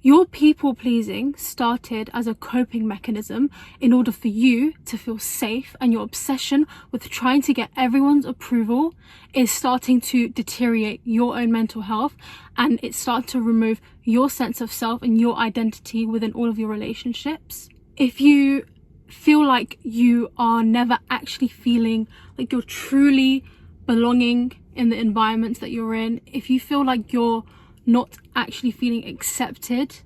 Your people pleasing started as a coping mechanism in order for you to feel safe, and your obsession with trying to get everyone's approval is starting to deteriorate your own mental health, and it's starting to remove your sense of self and your identity within all of your relationships. If you feel like you are never actually feeling like you're truly belonging in the environments that you're in, if you feel like you're not actually feeling accepted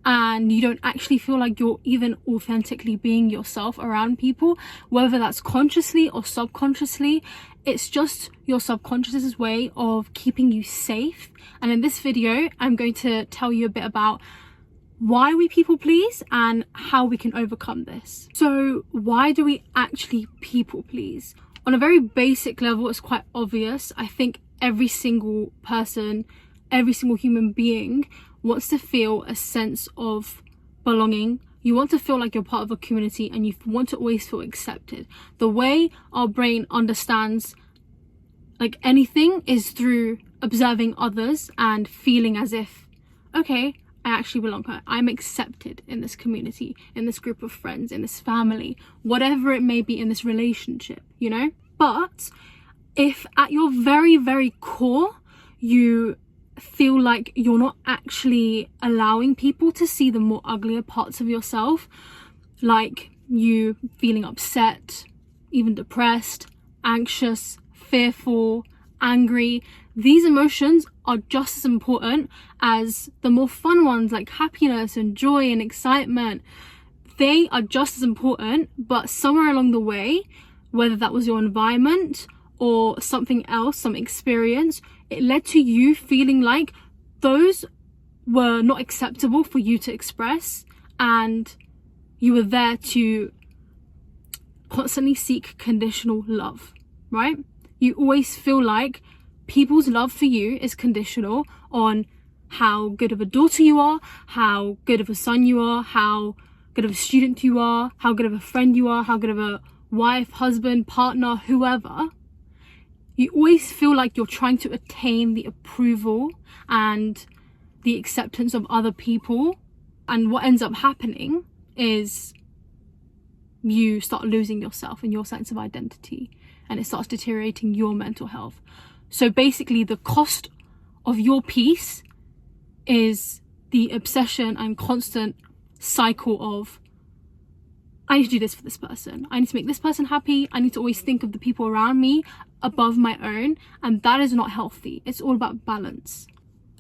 and you don't actually feel like you're even authentically being yourself around people, whether that's consciously or subconsciously, it's just your subconscious's way of keeping you safe. And in this video, I'm going to tell you a bit about why we people please and how we can overcome this. So why do we actually people please? On a very basic level, it's quite obvious. I think every single person, every single human being wants to feel a sense of belonging. You want to feel like you're part of a community, and you want to always feel accepted. The way our brain understands like anything is through observing others and feeling as if, okay, I actually belong here. I'm accepted in this community, in this group of friends, in this family, whatever it may be, in this relationship, you know? But if at your very, very core, you feel like you're not actually allowing people to see the more uglier parts of yourself, like you feeling upset, even depressed, anxious, fearful, angry, these emotions are just as important as the more fun ones like happiness and joy and excitement. They are just as important, but somewhere along the way, whether that was your environment or something else, some experience, it led to you feeling like those were not acceptable for you to express, and you were there to constantly seek conditional love, right? You always feel like people's love for you is conditional on how good of a daughter you are, how good of a son you are, how good of a student you are, how good of a friend you are, how good of a wife, husband, partner, whoever. You always feel like you're trying to attain the approval and the acceptance of other people. And what ends up happening is you start losing yourself and your sense of identity, and it starts deteriorating your mental health. So basically, the cost of your peace is the obsession and constant cycle of, I need to do this for this person, I need to make this person happy, I need to always think of the people around me above my own, and that is not healthy. It's all about balance.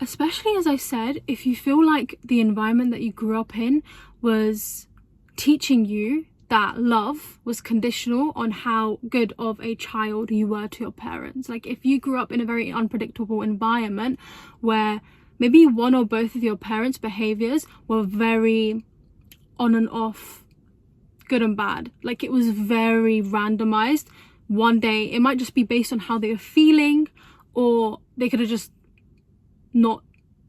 Especially, as I said, if you feel like the environment that you grew up in was teaching you that love was conditional on how good of a child you were to your parents. Like if you grew up in a very unpredictable environment where maybe one or both of your parents' behaviors were very on and off, good and bad, like it was very randomized. One day it might just be based on how they were feeling, or they could have just not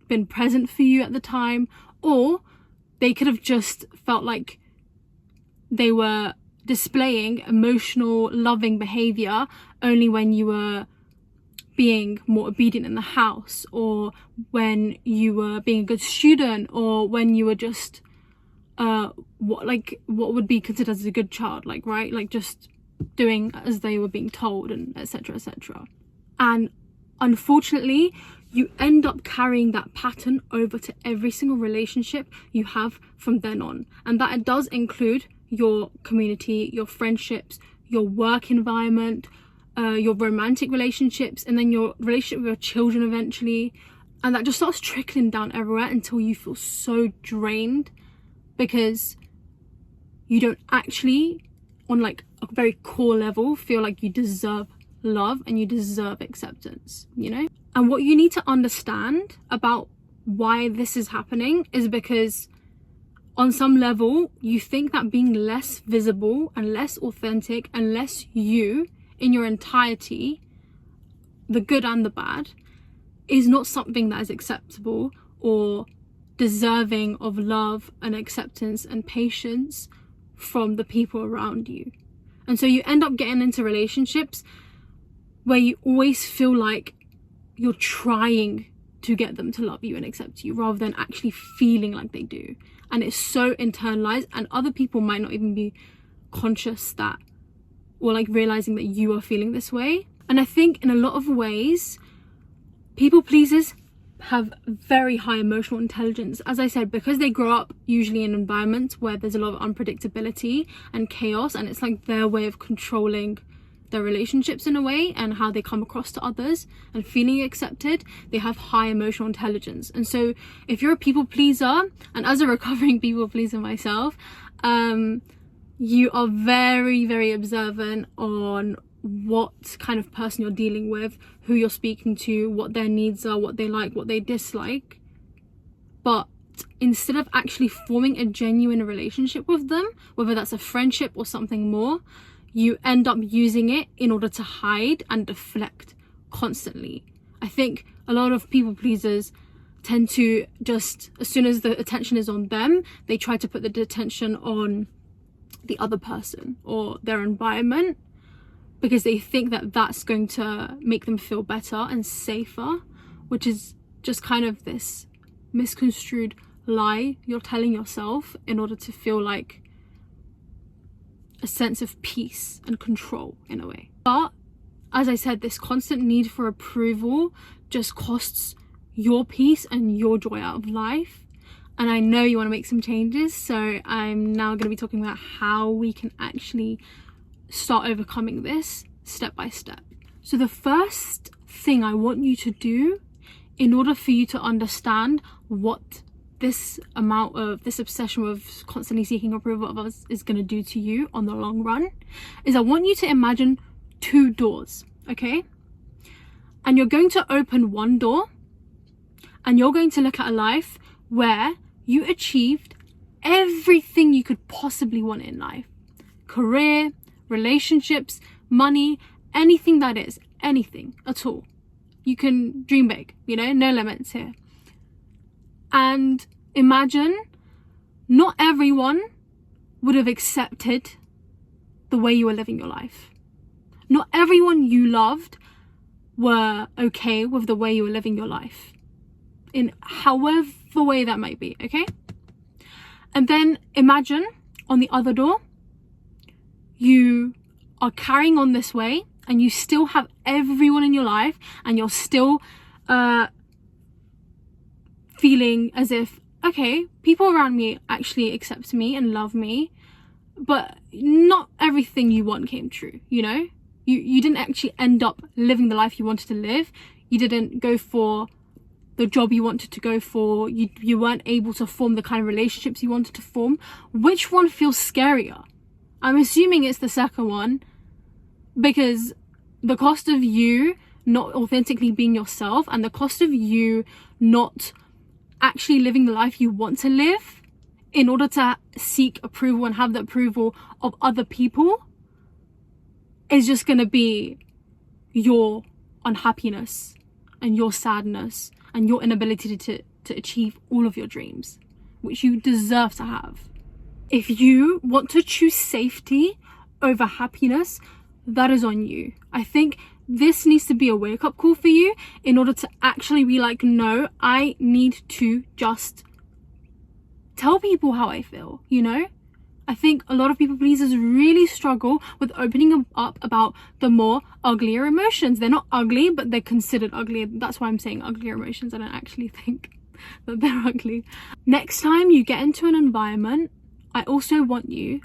been present for you at the time, or they could have just felt like they were displaying emotional, loving behavior only when you were being more obedient in the house, or when you were being a good student, or when you were just what would be considered as a good child, like, right, like just doing as they were being told, and etc, etc. And unfortunately, you end up carrying that pattern over to every single relationship you have from then on, and that it does include your community, your friendships, your work environment, your romantic relationships, and then your relationship with your children eventually. And that just starts trickling down everywhere until you feel so drained, because you don't actually, on like a very core level, feel like you deserve love and you deserve acceptance, you know? And what you need to understand about why this is happening is because on some level, you think that being less visible and less authentic and less you in your entirety, the good and the bad, is not something that is acceptable or deserving of love and acceptance and patience from the people around you. And so you end up getting into relationships where you always feel like you're trying to get them to love you and accept you, rather than actually feeling like they do. And it's so internalized, and other people might not even be conscious that, or like realizing that you are feeling this way. And I think in a lot of ways, people pleasers have very high emotional intelligence, as I said, because they grow up usually in environments where there's a lot of unpredictability and chaos, and it's like their way of controlling their relationships in a way, and how they come across to others and feeling accepted. They have high emotional intelligence. And so if you're a people pleaser, and as a recovering people pleaser myself, you are very, very observant on what kind of person you're dealing with, who you're speaking to, what their needs are, what they like, what they dislike. But instead of actually forming a genuine relationship with them, whether that's a friendship or something more, you end up using it in order to hide and deflect constantly. I think a lot of people pleasers tend to just, as soon as the attention is on them, they try to put the attention on the other person or their environment, because they think that that's going to make them feel better and safer, which is just kind of this misconstrued lie you're telling yourself in order to feel like a sense of peace and control in a way. But as I said, this constant need for approval just costs your peace and your joy out of life. And I know you want to make some changes, so I'm now going to be talking about how we can actually start overcoming this step by step. So the first thing I want you to do, in order for you to understand what this obsession with constantly seeking approval of others is going to do to you on the long run, is I want you to imagine 2 doors, okay? And you're going to open one door, and you're going to look at a life where you achieved everything you could possibly want in life. Career, relationships, money, anything that is, anything at all. You can dream big, no limits here. And imagine not everyone would have accepted the way you were living your life. Not everyone you loved were okay with the way you were living your life, in however way that might be, okay? And then imagine on the other door, you are carrying on this way, and you still have everyone in your life, and you're still feeling as if, okay, people around me actually accept me and love me, but not everything you want came true, you didn't actually end up living the life you wanted to live. You didn't go for the job you wanted to go for. You weren't able to form the kind of relationships you wanted to form. Which one feels scarier? I'm assuming it's the second one, because the cost of you not authentically being yourself, and the cost of you not actually living the life you want to live in order to seek approval and have the approval of other people, is just going to be your unhappiness and your sadness and your inability to achieve all of your dreams, which you deserve to have. If you want to choose safety over happiness, that is on you. I think this needs to be a wake-up call for you in order to actually be like, no, I need to just tell people how I feel, I think a lot of people pleasers really struggle with opening up about the more uglier emotions. They're not ugly, but they're considered ugly. That's why I'm saying uglier emotions. I don't actually think that they're ugly. Next time you get into an environment, I also want you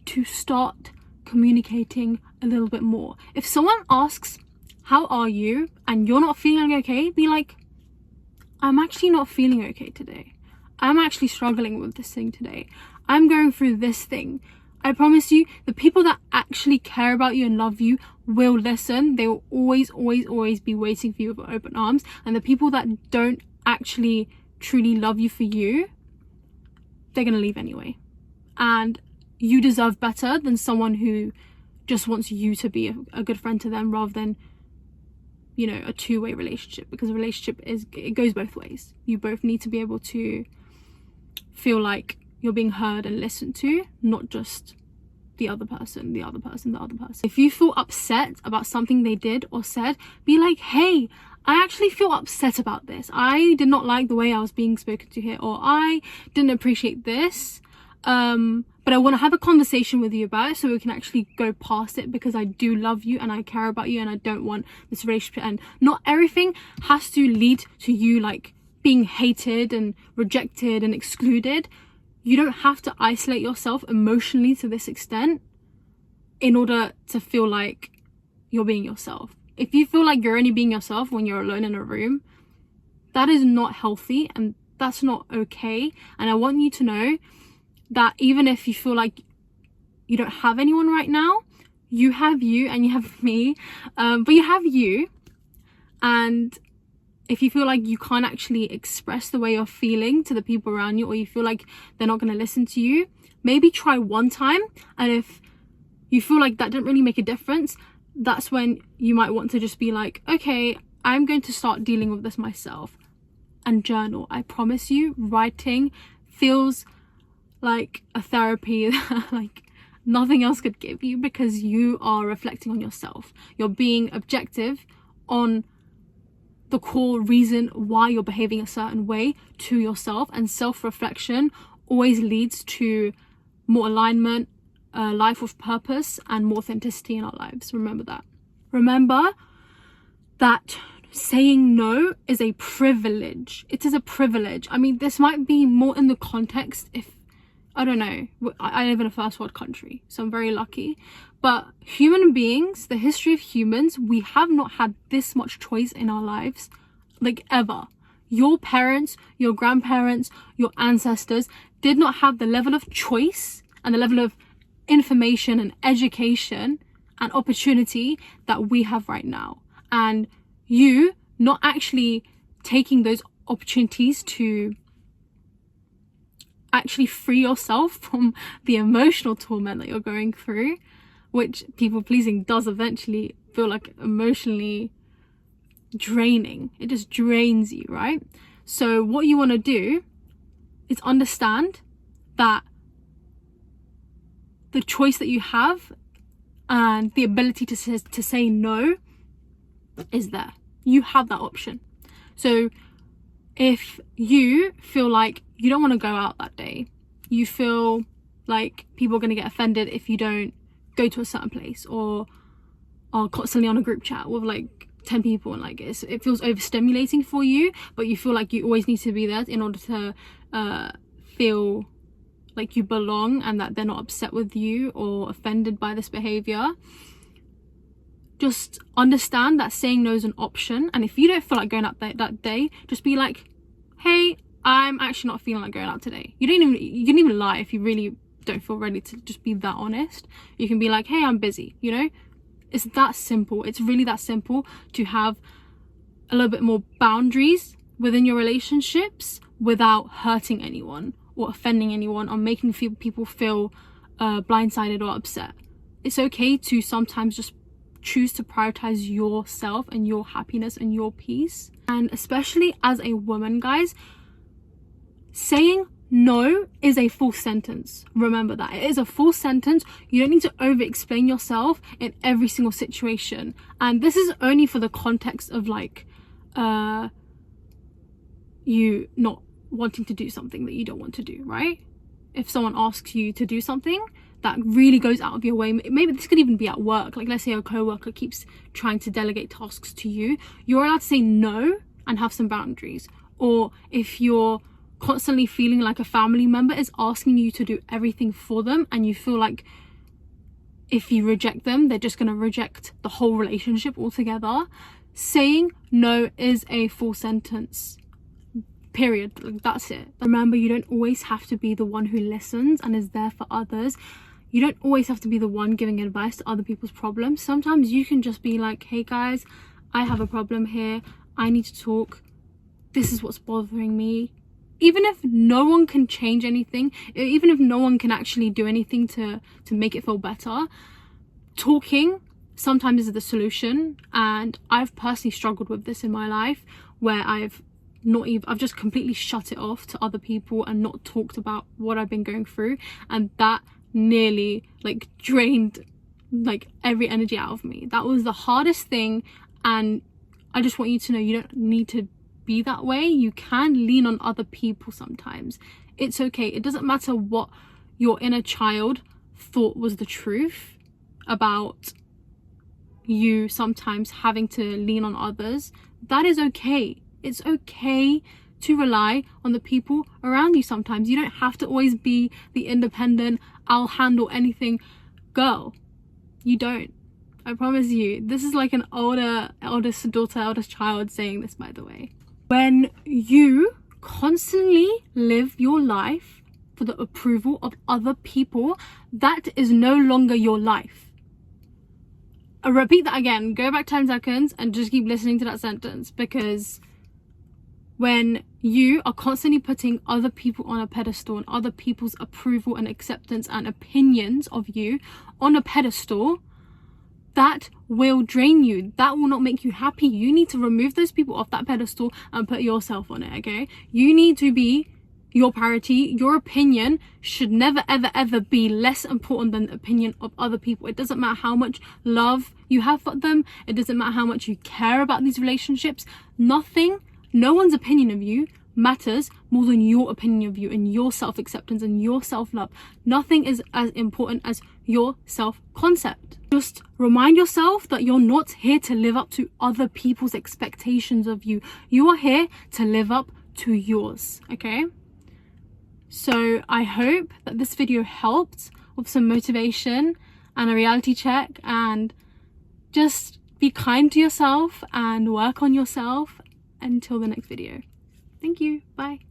to start communicating a little bit more. If someone asks, how are you? And you're not feeling okay, be like, I'm actually not feeling okay today. I'm actually struggling with this thing today. I'm going through this thing. I promise you, the people that actually care about you and love you will listen. They will always, always, always be waiting for you with open arms. And the people that don't actually truly love you for you, they're going to leave anyway. And you deserve better than someone who just wants you to be a good friend to them, rather than, a two-way relationship. Because a relationship it goes both ways. You both need to be able to feel like you're being heard and listened to, not just the other person. If you feel upset about something they did or said, be like, hey, I actually feel upset about this. I did not like the way I was being spoken to here, or I didn't appreciate this. But I want to have a conversation with you about it so we can actually go past it, because I do love you and I care about you and I don't want this relationship to end. Not everything has to lead to you like being hated and rejected and excluded. You don't have to isolate yourself emotionally to this extent in order to feel like you're being yourself. If you feel like you're only being yourself when you're alone in a room, that is not healthy and that's not okay. And I want you to know that even if you feel like you don't have anyone right now, you have you and you have me, but you have you. And if you feel like you can't actually express the way you're feeling to the people around you, or you feel like they're not going to listen to you, maybe try one time. And if you feel like that didn't really make a difference, that's when you might want to just be like, okay, I'm going to start dealing with this myself, and journal. I promise you, writing feels like a therapy like nothing else could give you, because you are reflecting on yourself. You're being objective on the core reason why you're behaving a certain way to yourself, and self-reflection always leads to more alignment, a life with purpose, and more authenticity in our lives. Remember that. Remember that saying no is a privilege. It is a privilege. I mean, this might be more in the context if, I don't know, I live in a first world country, so I'm very lucky. But human beings, the history of humans, we have not had this much choice in our lives, like ever. Your parents, your grandparents, your ancestors did not have the level of choice and the level of information and education and opportunity that we have right now. And you not actually taking those opportunities to actually free yourself from the emotional torment that you're going through, which people pleasing does eventually feel like emotionally draining. It just drains you, right? So what you want to do is understand that the choice that you have and the ability to say no is there. You have that option. So if you feel like you don't want to go out that day, you feel like people are going to get offended if you don't go to a certain place, or are constantly on a group chat with like 10 people, and like it feels overstimulating for you, but you feel like you always need to be there in order to feel like you belong and that they're not upset with you or offended by this behavior, just understand that saying no is an option. And if you don't feel like going out that day, just be like, hey, I'm actually not feeling like going out today. You can even lie if you really don't feel ready to just be that honest. You can be like, hey, I'm busy, you know? It's that simple. It's really that simple to have a little bit more boundaries within your relationships without hurting anyone or offending anyone or making people feel blindsided or upset. It's okay to sometimes just choose to prioritize yourself and your happiness and your peace. And especially as a woman, guys, saying no is a full sentence. Remember that. It is a full sentence. You don't need to over-explain yourself in every single situation. And this is only for the context of like you not wanting to do something that you don't want to do, right? If someone asks you to do something that really goes out of your way, maybe this could even be at work, like let's say a co-worker keeps trying to delegate tasks to you, you're allowed to say no and have some boundaries. Or if you're constantly feeling like a family member is asking you to do everything for them, and you feel like if you reject them, they're just going to reject the whole relationship altogether, saying no is a full sentence. Period. Like, that's it. Remember, you don't always have to be the one who listens and is there for others. You don't always have to be the one giving advice to other people's problems. Sometimes you can just be like, hey guys, I have a problem here. I need to talk. This is what's bothering me. Even if no one can change anything, even if no one can actually do anything to make it feel better, talking sometimes is the solution. And I've personally struggled with this in my life, where I've just completely shut it off to other people and not talked about what I've been going through, and that nearly like drained like every energy out of me. That was the hardest thing, and I just want you to know you don't need to be that way. You can lean on other people sometimes. It's okay. It doesn't matter what your inner child thought was the truth about you sometimes having to lean on others. That is okay. It's okay to rely on the people around you sometimes. You don't have to always be the independent, I'll handle anything girl. You don't. I promise you. This is like an eldest daughter, eldest child saying this, by the way. When you constantly live your life for the approval of other people, that is no longer your life. I'll repeat that again. Go back 10 seconds and just keep listening to that sentence, because when you are constantly putting other people on a pedestal and other people's approval and acceptance and opinions of you on a pedestal, that will drain you. That will not make you happy. You need to remove those people off that pedestal and put yourself on it, okay? You need to be your priority. Your opinion should never, ever, ever be less important than the opinion of other people. It doesn't matter how much love you have for them. It doesn't matter how much you care about these relationships. No one's opinion of you matters more than your opinion of you and your self-acceptance and your self-love. Nothing is as important as your self-concept. Just remind yourself that you're not here to live up to other people's expectations of you. You are here to live up to yours, okay? So I hope that this video helped with some motivation and a reality check, and just be kind to yourself and work on yourself. Until the next video. Thank you. Bye.